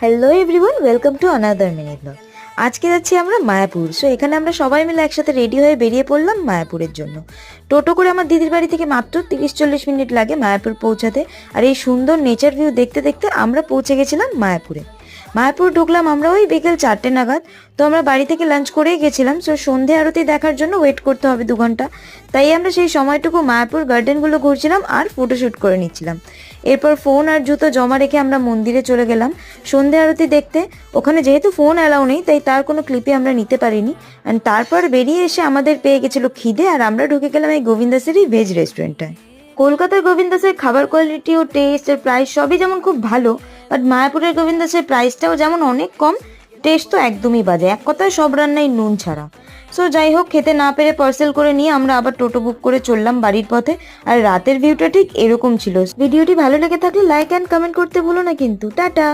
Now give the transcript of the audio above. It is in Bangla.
Hello everyone, welcome to another mini blog. আজকে যাচ্ছি আমরা মায়াপুর। সো এখানে আমরা সবাই মিলে একসাথে রেডি হয়ে বেরিয়ে পড়লাম মায়াপুরের জন্য। টোটো করে আমার দিদির বাড়ি থেকে মাত্র 30-40 মিনিট লাগে মায়াপুর পৌঁছাতে। আর এই সুন্দর নেচার ভিউ দেখতে দেখতে আমরা পৌঁছে গেছিলাম মায়াপুরে। মায়াপুর ঢুকলাম আমরা ওই বিকেল 4টে নাগাদ। তো আমরা বাড়ি থেকে লাঞ্চ করেই গেছিলাম। সো সন্ধে আরতি দেখার জন্য ওয়েট করতে হবে 2 ঘন্টা। তাই আমরা সেই সময়টুকু মায়াপুর গার্ডেনগুলো ঘুরছিলাম আর ফটোশ্যুট করে নিচ্ছিলাম। এরপর ফোন আর জুতো জমা রেখে আমরা মন্দিরে চলে গেলাম সন্ধে আরতি দেখতে। ওখানে যেহেতু ফোন অ্যালাউ নেই তাই তার কোনো ক্লিপে আমরা নিতে পারিনি। অ্যান্ড তারপর বেরিয়ে এসে আমাদের পেয়ে গেছিলো খিদে আর আমরা ঢুকে গেলাম এই গোবিন্দাসের এই ভেজ রেস্টুরেন্টটায়। কলকাতার গোবিন্দাসের খাবার কোয়ালিটি ও টেস্ট আর প্রাইস সবই যেমন খুব ভালো, বাট মায়াপুরের গোবিন্দাসের প্রাইসটাও যেমন অনেক কম, টেস্ট তো একদমই বাজে, এক কথায় সব রান্নাই নুন ছাড়া। সো যাই হোক, খেতে না পেরে পার্সেল করে নিয়ে আমরা আবার টোটো বুক করে চললাম বাড়ির পথে। আর রাতের ভিউটা ঠিক এরকম ছিল। ভিডিওটি ভালো লেগে থাকলে লাইক অ্যান্ড কমেন্ট করতে ভুলো না কিন্তু। টাটা।